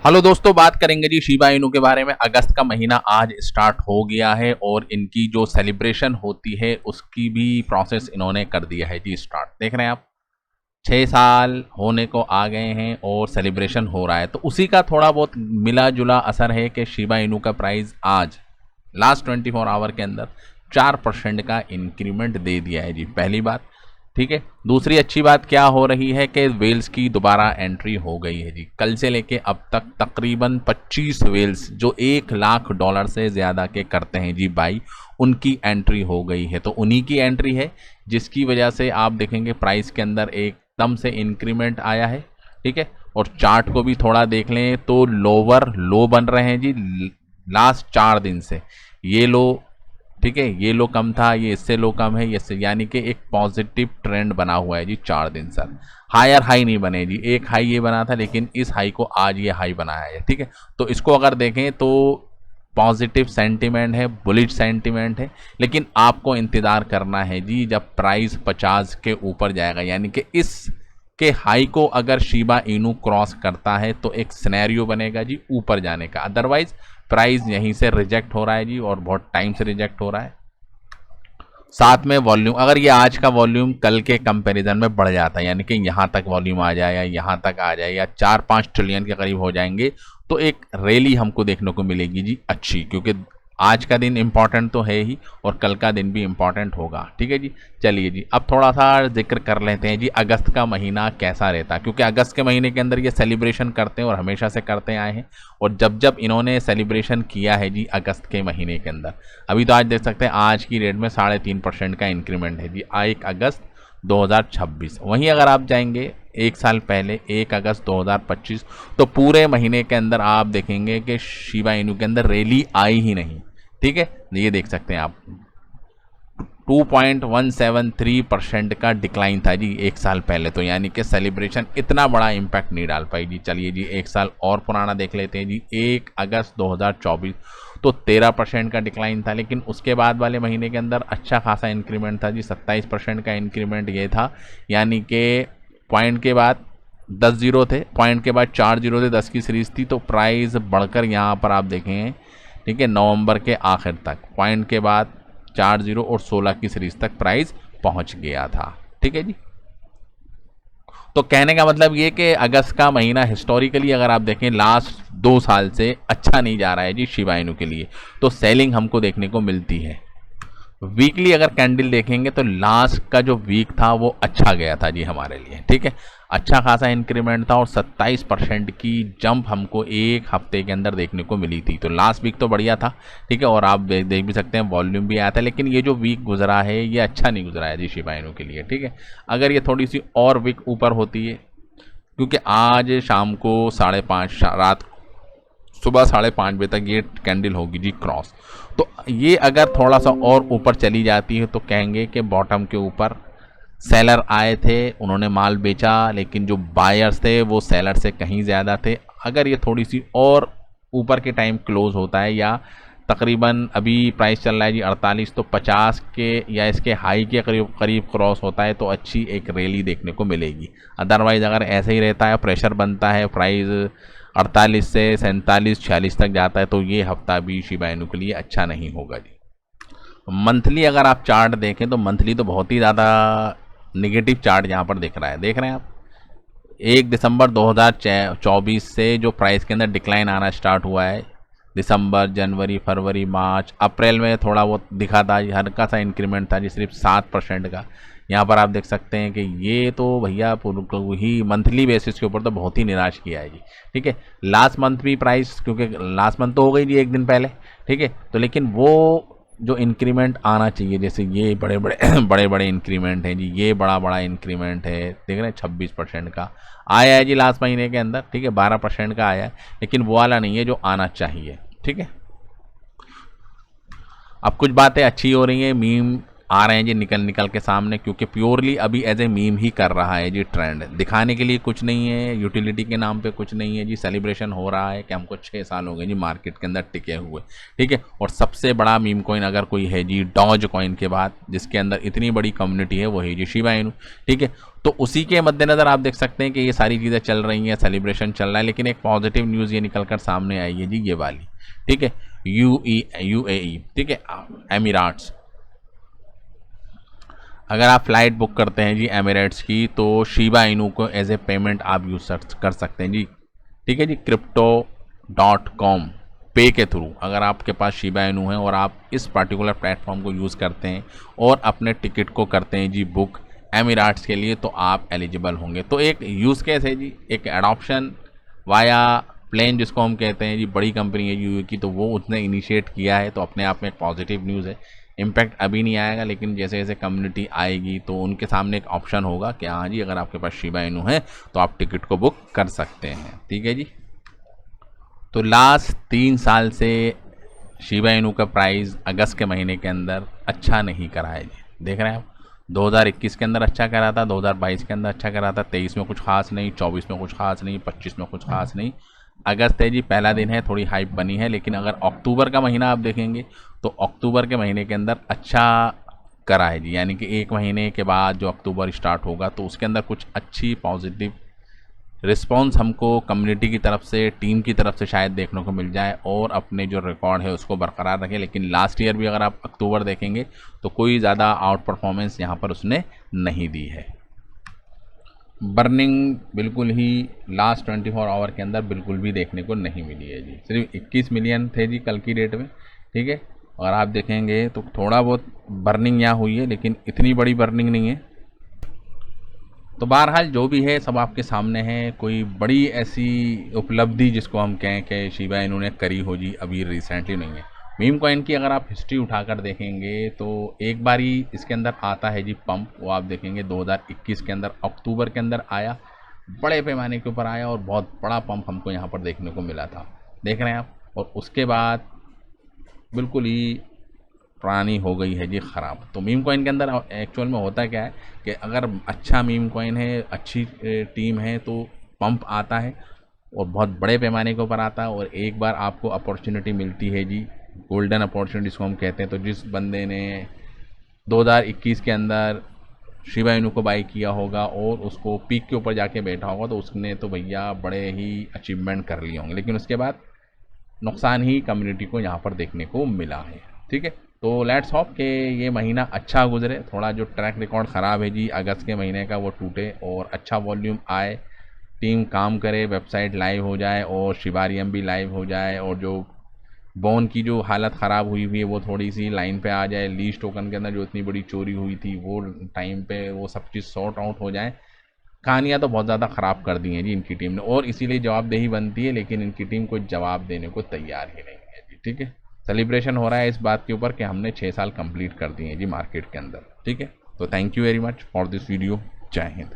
Hello दोस्तों, बात करेंगे जी शिबा इनू के बारे में। अगस्त का महीना आज स्टार्ट हो गया है और इनकी जो सेलिब्रेशन होती है उसकी भी प्रोसेस इन्होंने कर दिया है जी स्टार्ट। देख रहे हैं आप, 6 साल होने को आ गए हैं और सेलिब्रेशन हो रहा है। तो उसी का थोड़ा बहुत मिला जुला असर है कि शिबा इनू का प्राइस आज लास्ट 24 आवर के अंदर 4% का इंक्रीमेंट दे दिया है जी, पहली बात। ठीक है, दूसरी अच्छी बात क्या हो रही है कि वेल्स की दोबारा एंट्री हो गई है जी। कल से लेके अब तक तकरीबन 25 वेल्स जो $1 लाख से ज़्यादा के करते हैं जी बाई, उनकी एंट्री हो गई है। तो उन्हीं की एंट्री है जिसकी वजह से आप देखेंगे प्राइस के अंदर एकदम से इंक्रीमेंट आया है। ठीक है, और चार्ट को भी थोड़ा देख लें तो लोअर लो बन रहे हैं जी लास्ट 4 दिन से। ये लो, ठीक है, ये लो कम था, ये इससे लो कम है, ये इससे, यानी कि एक पॉजिटिव ट्रेंड बना हुआ है जी 4 दिन सर। हायर हाई नहीं बने जी, एक हाई ये बना था लेकिन इस हाई को आज ये हाई बनाया है। ठीक है, तो इसको अगर देखें तो पॉजिटिव सेंटीमेंट है, बुलिश सेंटीमेंट है। लेकिन आपको इंतज़ार करना है जी जब प्राइस 50 के ऊपर जाएगा, यानी कि इस के हाई को अगर शिबा इनू क्रॉस करता है तो एक सिनेरियो बनेगा जी ऊपर जाने का। अदरवाइज प्राइस यहीं से रिजेक्ट हो रहा है जी, और बहुत टाइम से रिजेक्ट हो रहा है। साथ में वॉल्यूम, अगर ये आज का वॉल्यूम कल के कंपैरिजन में बढ़ जाता है, यानी कि यहाँ तक वॉल्यूम आ जाए या यहाँ तक आ जाए या 4-5 ट्रिलियन के करीब हो जाएंगे, तो एक रैली हमको देखने को मिलेगी जी अच्छी, क्योंकि आज का दिन इम्पॉर्टेंट तो है ही और कल का दिन भी इम्पॉर्टेंट होगा। ठीक है जी, चलिए जी अब थोड़ा सा जिक्र कर लेते हैं जी अगस्त का महीना कैसा रहता है, क्योंकि अगस्त के महीने के अंदर ये सेलिब्रेशन करते हैं और हमेशा से करते आए हैं। और जब जब इन्होंने सेलिब्रेशन किया है जी अगस्त के महीने के अंदर, अभी तो आज देख सकते हैं आज की रेट में 3.5% का इंक्रीमेंट है जी 1 अगस्त 2026। वहीं अगर आप जाएंगे 1 साल पहले 1 अगस्त 2025, तो पूरे महीने के अंदर आप देखेंगे कि शिबा इनू के अंदर रैली आई ही नहीं। ठीक है, ये देख सकते हैं आप 2.173% का डिक्लाइन था जी 1 साल पहले। तो यानी कि सेलिब्रेशन इतना बड़ा इम्पैक्ट नहीं डाल पाई जी। चलिए जी 1 साल और पुराना देख लेते हैं जी 1 अगस्त 2024, तो 13% का डिक्लाइन था। लेकिन उसके बाद वाले महीने के अंदर अच्छा खासा इंक्रीमेंट था जी, 27% का इंक्रीमेंट ये था। यानी कि पॉइंट के बाद 10 जीरो थे, पॉइंट के बाद 4 जीरो थे, 10 की सीरीज थी, तो प्राइस बढ़कर यहाँ पर आप देखें, ठीक है, नवंबर के आखिर तक पॉइंट के बाद 4 जीरो और 16 की सीरीज तक प्राइस पहुंच गया था। ठीक है जी, तो कहने का मतलब ये कि अगस्त का महीना हिस्टोरिकली अगर आप देखें लास्ट 2 साल से अच्छा नहीं जा रहा है जी शिबा इनू के लिए। तो सेलिंग हमको देखने को मिलती है। वीकली अगर कैंडल देखेंगे तो लास्ट का जो वीक था वो अच्छा गया था जी हमारे लिए। ठीक है, अच्छा खासा इंक्रीमेंट था और 27% की जंप हमको एक हफ्ते के अंदर देखने को मिली थी। तो लास्ट वीक तो बढ़िया था। ठीक है, और आप देख भी सकते हैं वॉल्यूम भी आया था। लेकिन ये जो वीक गुजरा है ये अच्छा नहीं गुजरा है जी शिबा इनू के लिए। ठीक है, अगर ये थोड़ी सी और वीक ऊपर होती है, क्योंकि आज शाम को 5:30 रात सुबह 5:30 बजे तक ये कैंडल होगी जी क्रॉस, तो ये अगर थोड़ा सा और ऊपर चली जाती है तो कहेंगे कि बॉटम के ऊपर सेलर आए थे, उन्होंने माल बेचा, लेकिन जो बायर्स थे वो सेलर से कहीं ज़्यादा थे। अगर ये थोड़ी सी और ऊपर के टाइम क्लोज होता है, या तकरीबन अभी प्राइस चल रहा है जी 48, तो 50 के या इसके हाई के करीब करीब क्रॉस होता है तो अच्छी एक रैली देखने को मिलेगी। अदरवाइज़ अगर ऐसे ही रहता है, प्रेशर बनता है, प्राइस 48 से 47 46 तक जाता है, तो ये हफ्ता भी शिबा इनू के लिए अच्छा नहीं होगा जी। मंथली अगर आप चार्ट देखें तो मंथली तो बहुत ही ज़्यादा निगेटिव चार्ट यहाँ पर दिख रहा है। देख रहे हैं आप, 1 दिसंबर 2024 से जो प्राइस के अंदर डिक्लाइन आना स्टार्ट हुआ है, दिसंबर, जनवरी, फरवरी, मार्च, अप्रैल में थोड़ा बहुत दिखा था, हल्का सा इंक्रीमेंट था जी सिर्फ 7% का। यहाँ पर आप देख सकते हैं कि ये तो भैया ही मंथली बेसिस के ऊपर तो बहुत ही निराश किया है जी। ठीक है, लास्ट मंथ भी प्राइस, क्योंकि लास्ट मंथ तो हो गई जी एक दिन पहले। ठीक है, तो लेकिन वो जो इंक्रीमेंट आना चाहिए, जैसे ये बड़े बड़े बड़े बड़े इंक्रीमेंट हैं जी, ये बड़ा बड़ा इंक्रीमेंट है, देख रहे हैं 26% का आया है जी लास्ट महीने के अंदर। ठीक है, 12% का आया है, लेकिन वो वाला नहीं है जो आना चाहिए। ठीक है, अब कुछ बातें अच्छी हो रही हैं, मीम आ रहे हैं जी निकल निकल के सामने, क्योंकि प्योरली अभी एज ए मीम ही कर रहा है जी ट्रेंड, दिखाने के लिए कुछ नहीं है, यूटिलिटी के नाम पे कुछ नहीं है जी, सेलिब्रेशन हो रहा है कि हमको 6 साल हो गए जी मार्केट के अंदर टिके हुए, ठीक है। और सबसे बड़ा मीम कॉइन अगर कोई है जी डॉज कॉइन के बाद, जिसके अंदर इतनी बड़ी कम्युनिटी है, वो है जी शिबा इनू, ठीक है। तो उसी के मद्देनज़र आप देख सकते हैं कि ये सारी चीज़ें चल रही हैं, सेलिब्रेशन चल रहा है, लेकिन एक पॉजिटिव न्यूज़ ये निकल कर सामने आई है जी ये वाली, ठीक है। यूएई, ठीक है, एमिराट्स, अगर आप फ्लाइट बुक करते हैं जी एमिरेट्स की, तो शिबा इनू को एज ए पेमेंट आप यूज कर सकते हैं जी, ठीक है जी। crypto.com पे के थ्रू अगर आपके पास शिबा इनू है और आप इस पर्टिकुलर प्लेटफॉर्म को यूज़ करते हैं और अपने टिकट को करते हैं जी बुक एमिराट्स के लिए, तो आप एलिजिबल होंगे। तो एक यूज़ केस है जी, एक एडॉप्शन वाया प्लेन जिसको हम कहते हैं जी, बड़ी कंपनी है यूए की, तो वो उसने इनिशिएट किया है, तो अपने आप में एक पॉजिटिव न्यूज़ है। इम्पैक्ट अभी नहीं आएगा, लेकिन जैसे जैसे कम्युनिटी आएगी तो उनके सामने एक ऑप्शन होगा कि हाँ जी अगर आपके पास शिबा इनू है तो आप टिकट को बुक कर सकते हैं, ठीक है जी। तो लास्ट 3 साल से शिबा इनू का प्राइस अगस्त के महीने के अंदर अच्छा नहीं करा है जी, देख रहे हैं आप। 2021 के अंदर अच्छा करा था, 2022 के अंदर अच्छा करा था, 23 में कुछ खास नहीं, 24 में कुछ खास नहीं, 25 में कुछ खास नहीं। अगस्त है जी, पहला दिन है, थोड़ी हाइप बनी है, लेकिन अगर अक्टूबर का महीना आप देखेंगे तो अक्टूबर के महीने के अंदर अच्छा करा है जी, यानी कि 1 महीने के बाद जो अक्टूबर स्टार्ट होगा तो उसके अंदर कुछ अच्छी पॉजिटिव रिस्पॉन्स हमको कम्युनिटी की तरफ से, टीम की तरफ से शायद देखने को मिल जाए और अपने जो रिकॉर्ड है उसको बरकरार रखें। लेकिन लास्ट ईयर भी अगर आप अक्टूबर देखेंगे तो कोई ज़्यादा आउट परफॉर्मेंस यहाँ पर उसने नहीं दी है। बर्निंग बिल्कुल ही लास्ट 24 आवर के अंदर बिल्कुल भी देखने को नहीं मिली है जी, सिर्फ 21 मिलियन थे जी कल की डेट में, ठीक है। और आप देखेंगे तो थोड़ा बहुत बर्निंग यहाँ हुई है, लेकिन इतनी बड़ी बर्निंग नहीं है। तो बहरहाल जो भी है सब आपके सामने है, कोई बड़ी ऐसी उपलब्धि जिसको हम कहें कि शिबा इनू ने करी हो जी अभी रिसेंटली नहीं है। मीम कॉइन की अगर आप हिस्ट्री उठाकर देखेंगे तो एक बार ही इसके अंदर आता है जी पंप, वो आप देखेंगे 2021 के अंदर अक्टूबर के अंदर आया, बड़े पैमाने के ऊपर आया और बहुत बड़ा पंप हमको यहाँ पर देखने को मिला था, देख रहे हैं आप। और उसके बाद बिल्कुल ही पुरानी हो गई है जी ख़राब। तो मीम कॉइन के अंदर एक्चुअल में होता क्या है कि अगर अच्छा मीम कॉइन है, अच्छी टीम है, तो पंप आता है और बहुत बड़े पैमाने के ऊपर आता है, और एक बार आपको अपॉर्चुनिटी मिलती है जी, गोल्डन अपॉर्चुनिटी जिसको हम कहते हैं। तो जिस बंदे ने 2021 के अंदर शिबा इनू को बाई किया होगा और उसको पीक के ऊपर जाके बैठा होगा, तो उसने तो भैया बड़े ही अचीवमेंट कर लिए होंगे, लेकिन उसके बाद नुकसान ही कम्युनिटी को यहाँ पर देखने को मिला है, ठीक है। तो लेट्स होप कि ये महीना अच्छा गुजरे, थोड़ा जो ट्रैक रिकॉर्ड ख़राब है जी अगस्त के महीने का वो टूटे और अच्छा वॉल्यूम आए, टीम काम करे, वेबसाइट लाइव हो जाए और शिबारियम भी लाइव हो जाए, और जो बोन की जो हालत ख़राब हुई है वो थोड़ी सी लाइन पे आ जाए, लीज टोकन के अंदर जो इतनी बड़ी चोरी हुई थी वो टाइम पे वो सब चीज़ सॉर्ट आउट हो जाए। कहानियाँ तो बहुत ज़्यादा ख़राब कर दी हैं जी इनकी टीम ने, और इसीलिए जवाबदेही बनती है, लेकिन इनकी टीम कोई जवाब देने को तैयार ही नहीं है जी, ठीक है। सेलिब्रेशन हो रहा है इस बात के ऊपर कि हमने 6 साल कंप्लीट कर दिए हैं जी मार्केट के अंदर, ठीक है। तो thank you very much for this video, जय हिंद।